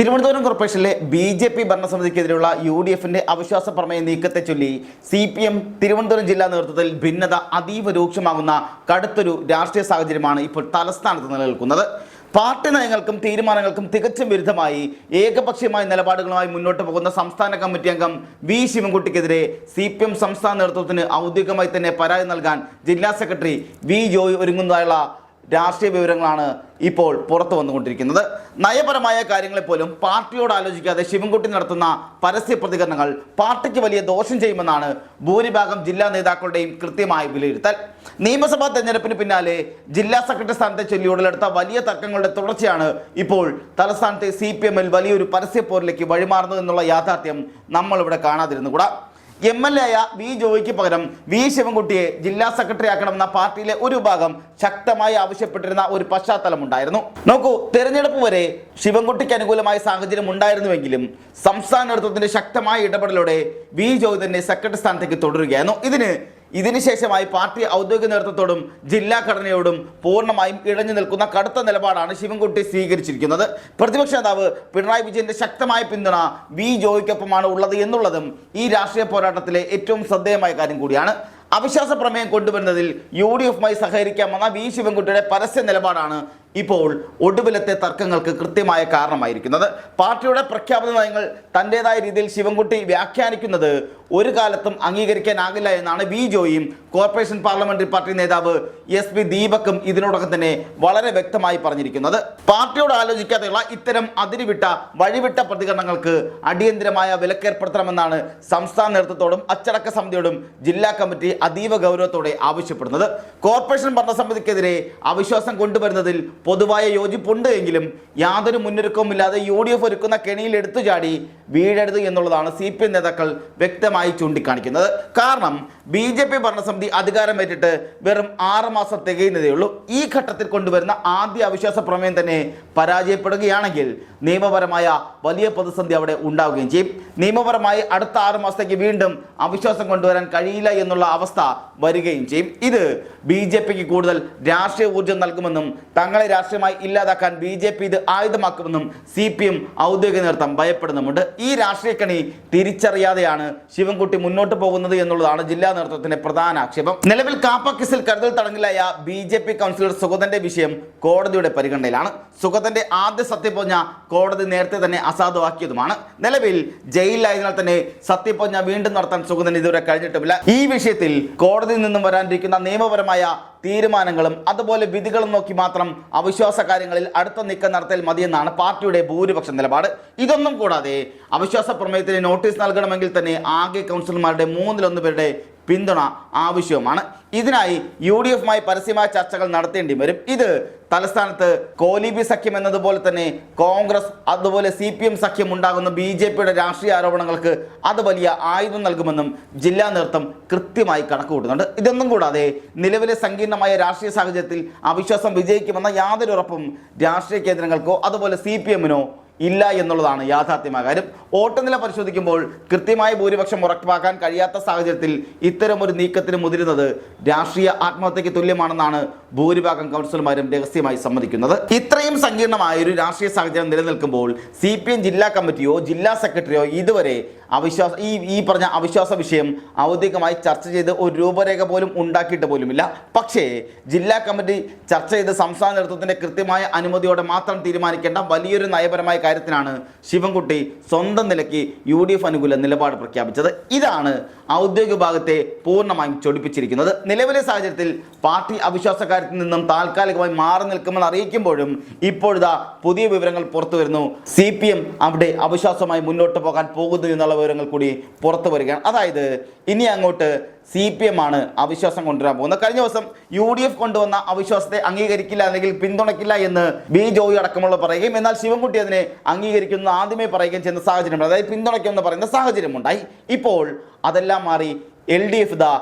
തിരുവനന്തപുരം കോർപ്പറേഷനിലെ ബി.ജെ.പി. ഭരണസമിതിക്കെതിരെയുള്ള യു.ഡി.എഫിന്റെ അവിശ്വാസ പ്രമേയ നീക്കത്തെ ചൊല്ലി സി.പി.എം. തിരുവനന്തപുരം ജില്ലാ നേതൃത്വത്തിൽ ഭിന്നത അതീവ രൂക്ഷമാകുന്ന കടുത്തൊരു രാഷ്ട്രീയ സാഹചര്യമാണ് ഇപ്പോൾ തലസ്ഥാനത്ത് നിലനിൽക്കുന്നത്. പാർട്ടി നയങ്ങൾക്കും തീരുമാനങ്ങൾക്കും തികച്ചും വിരുദ്ധമായി ഏകപക്ഷീയമായ നിലപാടുകളുമായി മുന്നോട്ട് പോകുന്ന സംസ്ഥാന കമ്മിറ്റി അംഗം വി ശിവൻകുട്ടിക്കെതിരെ സി.പി.എം. സംസ്ഥാന നേതൃത്വത്തിന് ഔദ്യോഗികമായി തന്നെ പരാതി നൽകാൻ ജില്ലാ സെക്രട്ടറി വി ജോയ് ഒരുങ്ങുന്നതായുള്ള രാഷ്ട്രീയ വിവരങ്ങളാണ് ഇപ്പോൾ പുറത്തു വന്നുകൊണ്ടിരിക്കുന്നത്. നയപരമായ കാര്യങ്ങളെപ്പോലും പാർട്ടിയോട് ആലോചിക്കാതെ ശിവൻകുട്ടി നടത്തുന്ന പരസ്യ പ്രതികരണങ്ങൾ പാർട്ടിക്ക് വലിയ ദോഷം ചെയ്യുമെന്നാണ് ഭൂരിഭാഗം ജില്ലാ നേതാക്കളുടെയും കൃത്യമായ വിലയിരുത്തൽ. നിയമസഭാ തെരഞ്ഞെടുപ്പിന് പിന്നാലെ ജില്ലാ സെക്രട്ടറി സ്ഥാനത്തെ ചൊല്ലി ഉടലെടുത്ത വലിയ തർക്കങ്ങളുടെ തുടർച്ചയാണ് ഇപ്പോൾ തലസ്ഥാനത്തെ സി.പി.എമ്മിൽ വലിയൊരു പരസ്യപ്പോരിലേക്ക് വഴിമാറുന്നത് എന്നുള്ള യാഥാർത്ഥ്യം നമ്മളിവിടെ കാണാതിരുന്നുകൂടാ. എം.എൽ.എ. ആയ വി ജോയിക്ക് പകരം വി ശിവൻകുട്ടിയെ ജില്ലാ സെക്രട്ടറി ആക്കണമെന്ന പാർട്ടിയിലെ ഒരു വിഭാഗം ശക്തമായി ആവശ്യപ്പെട്ടിരുന്ന ഒരു പശ്ചാത്തലമുണ്ടായിരുന്നു. നോക്കൂ, തെരഞ്ഞെടുപ്പ് വരെ ശിവൻകുട്ടിക്ക് അനുകൂലമായ സാഹചര്യം ഉണ്ടായിരുന്നുവെങ്കിലും സംസ്ഥാന നേതൃത്വത്തിന്റെ ശക്തമായ ഇടപെടലോടെ വി ജോയ് തന്നെ സെക്രട്ടറി സ്ഥാനത്തേക്ക് തുടരുകയായിരുന്നു. ഇതിനുശേഷമായി പാർട്ടി ഔദ്യോഗിക നേതൃത്വത്തോടും ജില്ലാ ഘടനയോടും പൂർണ്ണമായും ഇഴഞ്ഞു നിൽക്കുന്ന കടുത്ത നിലപാടാണ് ശിവൻകുട്ടി സ്വീകരിച്ചിരിക്കുന്നത്. പ്രതിപക്ഷ നേതാവ് പിണറായി വിജയന്റെ ശക്തമായ പിന്തുണ വി ജോയ്ക്കൊപ്പമാണ് ഉള്ളത് എന്നുള്ളതും ഈ രാഷ്ട്രീയ പോരാട്ടത്തിലെ ഏറ്റവും ശ്രദ്ധേയമായ കാര്യം കൂടിയാണ്. അവിശ്വാസ പ്രമേയം കൊണ്ടുവരുന്നതിൽ യു.ഡി.എഫുമായി സഹകരിക്കാമെന്ന വി ശിവൻകുട്ടിയുടെ പരസ്യ നിലപാടാണ് ഇപ്പോൾ ഒടുവിലത്തെ തർക്കങ്ങൾക്ക് കൃത്യമായ കാരണമായിരിക്കുന്നത്. പാർട്ടിയുടെ പ്രഖ്യാപന നയങ്ങൾ തൻ്റെതായ രീതിയിൽ ശിവൻകുട്ടി വ്യാഖ്യാനിക്കുന്നത് ഒരു കാലത്തും അംഗീകരിക്കാനാകില്ല എന്നാണ് വി ജോയും കോർപ്പറേഷൻ പാർലമെന്ററി പാർട്ടി നേതാവ് എസ്.പി. ദീപക്കും ഇതിനോടകം തന്നെ വളരെ വ്യക്തമായി പറഞ്ഞിരിക്കുന്നത്. പാർട്ടിയോട് ആലോചിക്കാതെയുള്ള ഇത്തരം അതിരുവിട്ട വഴിവിട്ട പ്രതികരണങ്ങൾക്ക് അടിയന്തരമായ വിലക്കേർപ്പെടുത്തണമെന്നാണ് സംസ്ഥാന നേതൃത്വത്തോടും അച്ചടക്ക സമിതിയോടും ജില്ലാ കമ്മിറ്റി അതീവ ഗൗരവത്തോടെ ആവശ്യപ്പെടുന്നത്. കോർപ്പറേഷൻ ഭരണസമിതിക്കെതിരെ അവിശ്വാസം കൊണ്ടുവരുന്നതിൽ പൊതുവായ യോജിപ്പുണ്ട് എങ്കിലും യാതൊരു മുന്നൊരുക്കവുമില്ലാതെ യു.ഡി.എഫ് ഒരുക്കുന്ന കെണിയിൽ എടുത്തുചാടി വീഴരുത് എന്നുള്ളതാണ് സി.പി.എം. നേതാക്കൾ വ്യക്തമായി ചൂണ്ടിക്കാണിക്കുന്നത്. കാരണം ബി.ജെ.പി. ഭരണസമിതി അധികാരമേറ്റിട്ട് വെറും 6 മാസം തികയുന്നതേ ഉള്ളൂ. ഈ ഘട്ടത്തിൽ കൊണ്ടുവരുന്ന ആദ്യ അവിശ്വാസ പ്രമേയം തന്നെ പരാജയപ്പെടുകയാണെങ്കിൽ നിയമപരമായ വലിയ പ്രതിസന്ധി അവിടെ ഉണ്ടാവുകയും ചെയ്യും. നിയമപരമായി അടുത്ത 6 മാസത്തേക്ക് വീണ്ടും അവിശ്വാസം കൊണ്ടുവരാൻ കഴിയില്ല എന്നുള്ള അവസ്ഥ വരികയും ചെയ്യും. ഇത് ബി.ജെ.പിക്ക് കൂടുതൽ രാഷ്ട്രീയ ഊർജ്ജം നൽകുമെന്നും തങ്ങളെ രാഷ്ട്രീയമായി ഇല്ലാതാക്കാൻ ബി.ജെ.പി. ഇത് ആയുധമാക്കുമെന്നും സി.പി.എം. ഔദ്യോഗിക നേതൃത്വം ഭയപ്പെടുന്നുമുണ്ട്. ഈ രാഷ്ട്രീയ കണി തിരിച്ചറിയാതെയാണ് ശിവൻകുട്ടി മുന്നോട്ട് പോകുന്നത് എന്നുള്ളതാണ് ജില്ലാ നേതൃത്വത്തിന്റെ പ്രധാന ആക്ഷേപം. നിലവിൽ കാപ്പ കേസിൽ കരുതൽ തടങ്കലിലായ ബി.ജെ.പി. കൗൺസിലർ സുഗതന്റെ വിഷയം കോടതിയുടെ പരിഗണനയിലാണ്. സുഗതന്റെ ആദ്യ സത്യപ്രതിജ്ഞ കോടതി നേരത്തെ തന്നെ അസാധുവാക്കിയതുമാണ്. നിലവിൽ ജയിലിലായതിനാൽ തന്നെ സത്യപ്രതിജ്ഞ വീണ്ടും നടത്താൻ സുഗതൻ ഇതുവരെ കഴിഞ്ഞിട്ടുമില്ല. ഈ വിഷയത്തിൽ കോടതിയിൽ നിന്നും വരാനിരിക്കുന്ന നിയമപരമായ തീരുമാനങ്ങളും അതുപോലെ വിധികളും നോക്കി മാത്രം അവിശ്വാസ കാര്യങ്ങളിൽ അടുത്ത നീക്കം നടത്തൽ മതിയെന്നാണ് പാർട്ടിയുടെ ഭൂരിപക്ഷ നിലപാട്. ഇതൊന്നും കൂടാതെ അവിശ്വാസ പ്രമേയത്തിന് നോട്ടീസ് നൽകണമെങ്കിൽ തന്നെ ആകെ കൗൺസിലർമാരുടെ 1/3 പേരുടെ പിന്തുണ ആവശ്യവുമാണ്. ഇതിനായി യു.ഡി.എഫുമായി പരസ്യമായ ചർച്ചകൾ നടത്തേണ്ടി വരും. ഇത് തലസ്ഥാനത്ത് കോലീബി സഖ്യം എന്നതുപോലെ തന്നെ കോൺഗ്രസ് അതുപോലെ സി.പി.എം. സഖ്യം ഉണ്ടാകുന്ന ബി.ജെ.പിയുടെ രാഷ്ട്രീയ ആരോപണങ്ങൾക്ക് അത് വലിയ ആയുധം നൽകുമെന്നും ജില്ലാ നേതൃത്വം കൃത്യമായി കണക്കുകൂട്ടുന്നുണ്ട്. ഇതൊന്നും കൂടാതെ നിലവിലെ സങ്കീർണമായ രാഷ്ട്രീയ സാഹചര്യത്തിൽ അവിശ്വാസം വിജയിക്കുമെന്ന യാതൊരു ഉറപ്പും രാഷ്ട്രീയ കേന്ദ്രങ്ങൾക്കോ അതുപോലെ സി.പി.എമ്മിനോ ഇല്ല എന്നുള്ളതാണ് യാഥാർത്ഥ്യമായ കാര്യം. വോട്ടുനില പരിശോധിക്കുമ്പോൾ കൃത്യമായ ഭൂരിപക്ഷം ഉറപ്പാക്കാൻ കഴിയാത്ത സാഹചര്യത്തിൽ ഇത്തരമൊരു നീക്കത്തിന് മുതിരുന്നത് രാഷ്ട്രീയ ആത്മഹത്യയ്ക്ക് തുല്യമാണെന്നാണ് ഭൂരിഭാഗം കൗൺസിലർമാരും രഹസ്യമായി സമ്മതിക്കുന്നത്. ഇത്രയും സങ്കീർണമായ ഒരു രാഷ്ട്രീയ സാഹചര്യം നിലനിൽക്കുമ്പോൾ സി.പി.എം. ജില്ലാ കമ്മിറ്റിയോ ജില്ലാ സെക്രട്ടറിയോ ഇതുവരെ ഈ പറഞ്ഞ അവിശ്വാസ വിഷയം ഔദ്യോഗികമായി ചർച്ച ചെയ്ത് ഒരു രൂപരേഖ പോലും ഉണ്ടാക്കിയിട്ട് പോലുമില്ല. പക്ഷേ ജില്ലാ കമ്മിറ്റി ചർച്ച ചെയ്ത് സംസ്ഥാന നേതൃത്വത്തിന്റെ കൃത്യമായ അനുമതിയോടെ മാത്രം തീരുമാനിക്കേണ്ട വലിയൊരു നയപരമായ കാര്യത്തിനാണ് ശിവൻകുട്ടി സ്വന്തം നിലയ്ക്ക് യു.ഡി.എഫ്. അനുകൂല നിലപാട് പ്രഖ്യാപിച്ചത്. ഇതാണ് ഔദ്യോഗിക ഭാഗത്തെ പൂർണ്ണമായും ചൊടിപ്പിച്ചിരിക്കുന്നത്. നിലവിലെ സാഹചര്യത്തിൽ പാർട്ടി അവിശ്വാസ കാര്യത്തിൽ നിന്നും താൽക്കാലികമായി മാറി നിൽക്കുമെന്ന് അറിയിക്കുമ്പോഴും ഇപ്പോഴിതാ പുതിയ വിവരങ്ങൾ പുറത്തു വരുന്നു. സി.പി.എം. അവിടെ അവിശ്വാസമായി മുന്നോട്ട് പോകാൻ പോകുന്നു എന്നുള്ള വിവരങ്ങൾ കൂടി പുറത്തു വരികയാണ്. അതായത് ഇനി അങ്ങോട്ട് സി.പി.എം. ആണ് അവിശ്വാസം കൊണ്ടുവരാൻ പോകുന്നത്. കഴിഞ്ഞ ദിവസം യു.ഡി.എഫ്. കൊണ്ടുവന്ന അവിശ്വാസത്തെ അംഗീകരിക്കില്ല അല്ലെങ്കിൽ പിന്തുണയ്ക്കില്ല എന്ന് ബി ജോയി അടക്കമുള്ള പറയുകയും എന്നാൽ ശിവൻകുട്ടി അതിനെ അംഗീകരിക്കുന്ന ആദ്യമേ പറയുകയും ചെയ്യുന്ന സാഹചര്യം, അതായത് പിന്തുണയ്ക്കുമെന്ന് പറയുന്ന സാഹചര്യമുണ്ടായി. ഇപ്പോൾ അതെല്ലാം മാറി LDF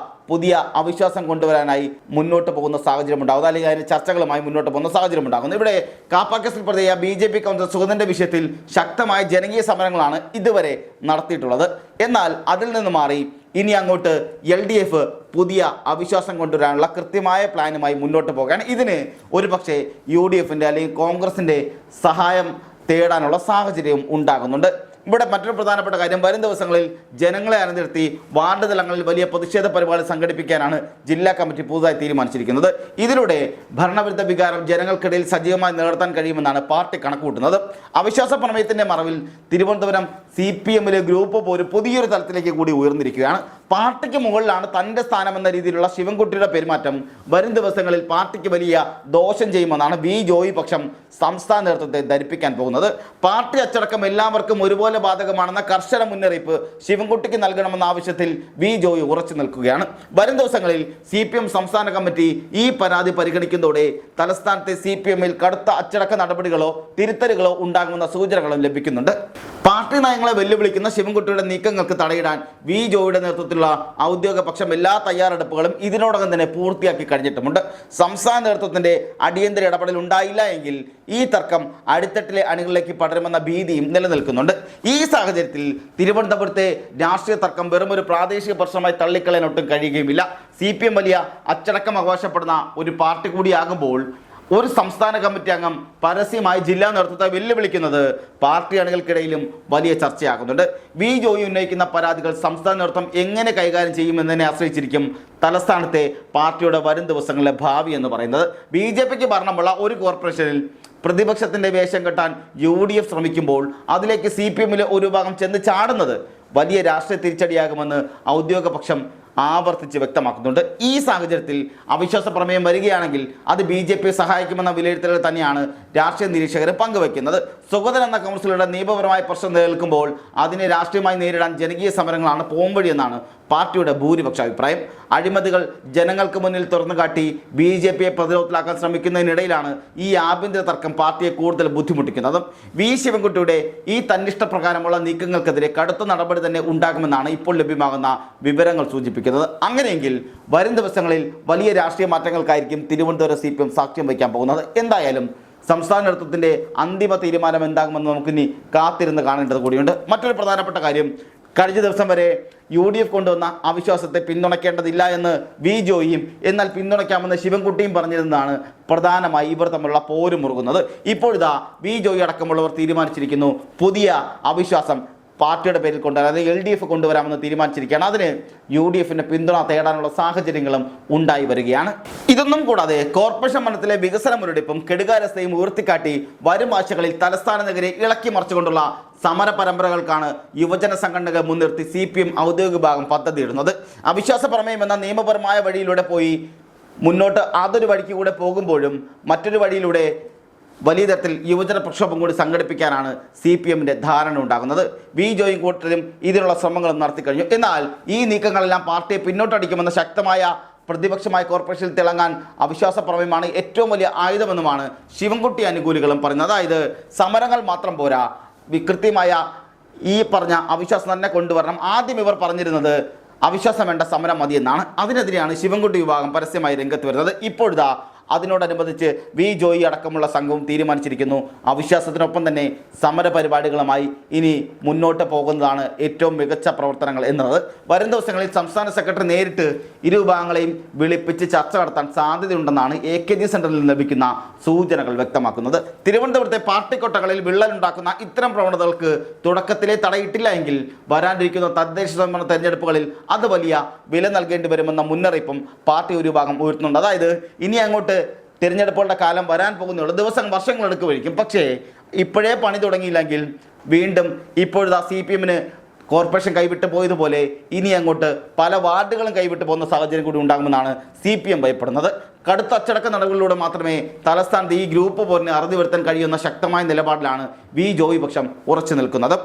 പുതിയ അവിശ്വാസം കൊണ്ടുവരാനായി മുന്നോട്ട് പോകുന്ന സാഹചര്യമുണ്ടാകുന്നു, അല്ലെങ്കിൽ അതിന് ചർച്ചകളുമായി മുന്നോട്ട് പോകുന്ന സാഹചര്യമുണ്ടാകുന്നു. ഇവിടെ കാപ്പ കേസിൽ പ്രതിയായ ബി.ജെ.പി. കൗൺസിലർ സുഗതന്റെ വിഷയത്തിൽ ശക്തമായ ജനകീയ സമരങ്ങളാണ് ഇതുവരെ നടത്തിയിട്ടുള്ളത്. എന്നാൽ അതിൽ നിന്ന് മാറി ഇനി അങ്ങോട്ട് LDF പുതിയ അവിശ്വാസം കൊണ്ടുവരാനുള്ള കൃത്യമായ പ്ലാനുമായി മുന്നോട്ട് പോകാൻ ഇതിന് ഒരു പക്ഷേ UDF അല്ലെങ്കിൽ കോൺഗ്രസിൻ്റെ സഹായം തേടാനുള്ള സാഹചര്യവും ഉണ്ടാകുന്നുണ്ട്. ഇവിടെ മറ്റൊരു പ്രധാനപ്പെട്ട കാര്യം, വരും ദിവസങ്ങളിൽ ജനങ്ങളെ അണിനിർത്തി വാർഡ് തലങ്ങളിൽ വലിയ പ്രതിഷേധ പരിപാടി സംഘടിപ്പിക്കാനാണ് ജില്ലാ കമ്മിറ്റി പുതുതായി തീരുമാനിച്ചിരിക്കുന്നത്. ഇതിലൂടെ ഭരണവിരുദ്ധ വികാരം ജനങ്ങൾക്കിടയിൽ സജീവമായി നിലനിർത്താൻ കഴിയുമെന്നാണ് പാർട്ടി കണക്കുകൂട്ടുന്നത്. അവിശ്വാസ പ്രമേയത്തിന്റെ മറവിൽ തിരുവനന്തപുരം CPMലെ ഗ്രൂപ്പ് പോലും പുതിയൊരു തലത്തിലേക്ക് കൂടി ഉയർന്നിരിക്കുകയാണ്. പാർട്ടിക്ക് മുകളിലാണ് തൻ്റെ സ്ഥാനമെന്ന രീതിയിലുള്ള ശിവൻകുട്ടിയുടെ പെരുമാറ്റം വരും ദിവസങ്ങളിൽ പാർട്ടിക്ക് വലിയ ദോഷം ചെയ്യുമെന്നാണ് ജോയി പക്ഷം സംസ്ഥാന നേതൃത്വത്തെ ധരിപ്പിക്കാൻ പോകുന്നത്. പാർട്ടി അച്ചടക്കം എല്ലാവർക്കും ഒരുപോലെ ബാധകമാണെന്ന കർശന മുന്നറിയിപ്പ് ശിവൻകുട്ടിക്ക് നൽകണമെന്ന ആവശ്യത്തിൽ ജോയി ഉറച്ചു നിൽക്കുകയാണ്. വരും ദിവസങ്ങളിൽ CPM സംസ്ഥാന കമ്മിറ്റി ഈ പരാതി പരിഗണിക്കുന്നതോടെ തലസ്ഥാനത്തെ CPMൽ കടുത്ത അച്ചടക്ക നടപടികളോ തിരുത്തലുകളോ ഉണ്ടാകുമെന്ന സൂചനകളും ലഭിക്കുന്നുണ്ട്. പാർട്ടി നയങ്ങളെ വെല്ലുവിളിക്കുന്ന ശിവൻകുട്ടിയുടെ നീക്കങ്ങൾക്ക് തടയിടാൻ ജോയിയുടെ നേതൃത്വത്തിലുള്ള ഔദ്യോഗിക പക്ഷം എല്ലാ തയ്യാറെടുപ്പുകളും ഇതിനോടകം തന്നെ പൂർത്തിയാക്കി കഴിഞ്ഞിട്ടുമുണ്ട്. സംസ്ഥാന നേതൃത്വത്തിന്റെ അടിയന്തര ഇടപെടൽ ഉണ്ടായില്ല എങ്കിൽ ഈ തർക്കം അടിത്തട്ടിലെ അണികളിലേക്ക് പടരുമെന്ന ഭീതിയും നിലനിൽക്കുന്നുണ്ട്. ഈ സാഹചര്യത്തിൽ തിരുവനന്തപുരത്തെ രാഷ്ട്രീയ തർക്കം വെറുമൊരു പ്രാദേശിക പ്രശ്നമായി തള്ളിക്കളയാൻ ഒട്ടും കഴിയുകയുമില്ല. CPM വലിയ അച്ചടക്കം അവകാശപ്പെടുന്ന ഒരു പാർട്ടി കൂടിയാകുമ്പോൾ ഒരു സംസ്ഥാന കമ്മിറ്റി അംഗം പരസ്യമായി ജില്ലാ നേതൃത്വത്തെ വെല്ലുവിളിക്കുന്നത് പാർട്ടി അണികൾക്കിടയിലും വലിയ ചർച്ചയാകുന്നുണ്ട്. ജോയി ഉന്നയിക്കുന്ന പരാതികൾ സംസ്ഥാന നേതൃത്വം എങ്ങനെ കൈകാര്യം ചെയ്യുമെന്നതിനെ ആശ്രയിച്ചിരിക്കും തലസ്ഥാനത്തെ പാർട്ടിയുടെ വരും ദിവസങ്ങളിലെ ഭാവി എന്ന് പറയുന്നത്. BJPക്ക് ഭരണമുള്ള ഒരു കോർപ്പറേഷനിൽ പ്രതിപക്ഷത്തിന്റെ വേഷം കെട്ടാൻ UDF ശ്രമിക്കുമ്പോൾ അതിലേക്ക് CPMലെ ഒരു ഭാഗം ചെന്ന് ചാടുന്നത് വലിയ രാഷ്ട്രീയ തിരിച്ചടിയാകുമെന്ന് ഔദ്യോഗിക പക്ഷം ആവർത്തിച്ച് വ്യക്തമാക്കുന്നുണ്ട്. ഈ സാഹചര്യത്തിൽ അവിശ്വാസ പ്രമേയം വരികയാണെങ്കിൽ അത് BJPയെ സഹായിക്കുമെന്ന വിലയിരുത്തലുകൾ തന്നെയാണ് രാഷ്ട്രീയ നിരീക്ഷകർ പങ്കുവയ്ക്കുന്നത്. സുഗതൻ എന്ന കൗൺസിലറുടെ നിയമപരമായ പ്രശ്നം നിലനിൽക്കുമ്പോൾ അതിനെ രാഷ്ട്രീയമായി നേരിടാൻ ജനകീയ സമരങ്ങളാണ് പോംവഴിയെന്നാണ് പാർട്ടിയുടെ ഭൂരിപക്ഷ അഭിപ്രായം. അഴിമതികൾ ജനങ്ങൾക്ക് മുന്നിൽ തുറന്നു കാട്ടി BJPയെ പ്രതിരോധത്തിലാക്കാൻ ശ്രമിക്കുന്നതിനിടയിലാണ് ഈ ആഭ്യന്തര തർക്കം പാർട്ടിയെ കൂടുതൽ ബുദ്ധിമുട്ടിക്കുന്നത്. ശിവൻകുട്ടിയുടെ ഈ തന്നിഷ്ടപ്രകാരമുള്ള നീക്കങ്ങൾക്കെതിരെ കടുത്ത നടപടി തന്നെ ഉണ്ടാകുമെന്നാണ് ഇപ്പോൾ ലഭ്യമാകുന്ന വിവരങ്ങൾ സൂചിപ്പിക്കുന്നത്. അങ്ങനെയെങ്കിൽ വരും ദിവസങ്ങളിൽ വലിയ രാഷ്ട്രീയ മാറ്റങ്ങൾക്കായിരിക്കും തിരുവനന്തപുരം CPM സാക്ഷ്യം വയ്ക്കാൻ പോകുന്നത്. എന്തായാലും സംസ്ഥാന നേതൃത്വത്തിന്റെ അന്തിമ തീരുമാനം എന്താകുമെന്ന് നമുക്കിനി കാത്തിരുന്ന് കാണേണ്ടത് കൂടിയുണ്ട്. മറ്റൊരു പ്രധാനപ്പെട്ട കാര്യം, കഴിഞ്ഞ ദിവസം വരെ UDF കൊണ്ടുവന്ന അവിശ്വാസത്തെ പിന്തുണയ്ക്കേണ്ടതില്ല എന്ന് ജോയിയും എന്നാൽ പിന്തുണയ്ക്കാമെന്ന് ശിവൻകുട്ടിയും പറഞ്ഞിരുന്നതാണ് പ്രധാനമായി ഇവർ തമ്മിലുള്ള പോര് മുറുകുന്നത്. ഇപ്പോഴിതാ ജോയി അടക്കമുള്ളവർ തീരുമാനിച്ചിരിക്കുന്നു പുതിയ അവിശ്വാസം പാർട്ടിയുടെ പേരിൽ കൊണ്ടുവരാൻ, അതായത് LDF കൊണ്ടുവരാമെന്ന് തീരുമാനിച്ചിരിക്കുകയാണ്. അതിന് UDFന്റെ പിന്തുണ തേടാനുള്ള സാഹചര്യങ്ങളും ഉണ്ടായി വരികയാണ്. ഇതൊന്നും കൂടാതെ കോർപ്പറേഷൻ മണ്ഡലത്തിലെ വികസന മുരടിപ്പും കെടുകാര്യസ്ഥയും ഉയർത്തിക്കാട്ടി വരും ആഴ്ചകളിൽ തലസ്ഥാന നഗരെ ഇളക്കി മറിച്ചുകൊണ്ടുള്ള സമര പരമ്പരകൾക്കാണ് യുവജന സംഘടനകൾ മുൻനിർത്തി CPM ഔദ്യോഗിക ഭാഗം പദ്ധതിയിടുന്നത്. അവിശ്വാസ പ്രമേയം എന്ന നിയമപരമായ വഴിയിലൂടെ പോയി മുന്നോട്ട് അതൊരു വഴിക്ക് കൂടെ പോകുമ്പോഴും മറ്റൊരു വഴിയിലൂടെ വലിയ തരത്തിൽ യുവജന പ്രക്ഷോഭം കൂടി സംഘടിപ്പിക്കാനാണ് CPMന്റെ ധാരണ ഉണ്ടാകുന്നത്. ജോയും കൂട്ടരും ഇതിനുള്ള ശ്രമങ്ങളും നടത്തി കഴിഞ്ഞു. എന്നാൽ ഈ നീക്കങ്ങളെല്ലാം പാർട്ടിയെ പിന്നോട്ടടിക്കുമെന്ന ശക്തമായ പ്രതിപക്ഷമായ കോർപ്പറേഷനിൽ തിളങ്ങാൻ അവിശ്വാസ പ്രമേയമാണ് ഏറ്റവും വലിയ ആയുധമെന്നുമാണ് ശിവൻകുട്ടി അനുകൂലികളും പറയുന്നത്. അതായത് സമരങ്ങൾ മാത്രം പോരാ, കൃത്യമായ ഈ പറഞ്ഞ അവിശ്വാസം തന്നെ കൊണ്ടുവരണം. ആദ്യം ഇവർ പറഞ്ഞിരുന്നത് അവിശ്വാസം വേണ്ട, സമരം മതി എന്നാണ്. അതിനെതിരെയാണ് ശിവൻകുട്ടി വിഭാഗം പരസ്യമായി രംഗത്ത് വരുന്നത്. ഇപ്പോഴിതാ അതിനോടനുബന്ധിച്ച് ജോയി അടക്കമുള്ള സംഘവും തീരുമാനിച്ചിരിക്കുന്നു അവിശ്വാസത്തിനൊപ്പം തന്നെ സമര പരിപാടികളുമായി ഇനി മുന്നോട്ട് പോകുന്നതാണ് ഏറ്റവും മികച്ച പ്രവർത്തനങ്ങൾ എന്നത്. വരും ദിവസങ്ങളിൽ സംസ്ഥാന സെക്രട്ടറി നേരിട്ട് ഇരു വിഭാഗങ്ങളെയും വിളിപ്പിച്ച് ചർച്ച നടത്താൻ സാധ്യതയുണ്ടെന്നാണ് AKG സെന്ററിൽ നിന്ന് ലഭിക്കുന്ന സൂചനകൾ വ്യക്തമാക്കുന്നത്. തിരുവനന്തപുരത്തെ പാർട്ടി കൊട്ടകളിൽ വിള്ളലുണ്ടാക്കുന്ന ഇത്തരം പ്രവണതകൾക്ക് തുടക്കത്തിലെ തടയിട്ടില്ല എങ്കിൽ വരാനിരിക്കുന്ന തദ്ദേശ സ്വയംഭരണ തെരഞ്ഞെടുപ്പുകളിൽ അത് വലിയ വില നൽകേണ്ടി വരുമെന്ന മുന്നറിയിപ്പും പാർട്ടി ഒരു വിഭാഗം ഉയർത്തുന്നുണ്ട്. അതായത് ഇനി അങ്ങോട്ട് തിരഞ്ഞെടുപ്പുകളുടെ കാലം വരാൻ പോകുന്നുള്ള ദിവസം വർഷങ്ങളെടുക്കുമായിരിക്കും. പക്ഷേ ഇപ്പോഴേ പണി തുടങ്ങിയില്ലെങ്കിൽ വീണ്ടും ഇപ്പോഴത്തെ CPMന് കോർപ്പറേഷൻ കൈവിട്ട് പോയതുപോലെ ഇനി അങ്ങോട്ട് പല വാർഡുകളും കൈവിട്ട് പോകുന്ന സാഹചര്യം കൂടി ഉണ്ടാകുമെന്നാണ് CPM ഭയപ്പെടുന്നത്. കടുത്ത അച്ചടക്ക നടപടികളിലൂടെ മാത്രമേ തലസ്ഥാനത്ത് ഈ ഗ്രൂപ്പ് പോരിനെ അറുതി വരുത്താൻ കഴിയുന്ന ശക്തമായ നിലപാടിലാണ് ജോയി പക്ഷം ഉറച്ചു നിൽക്കുന്നത്.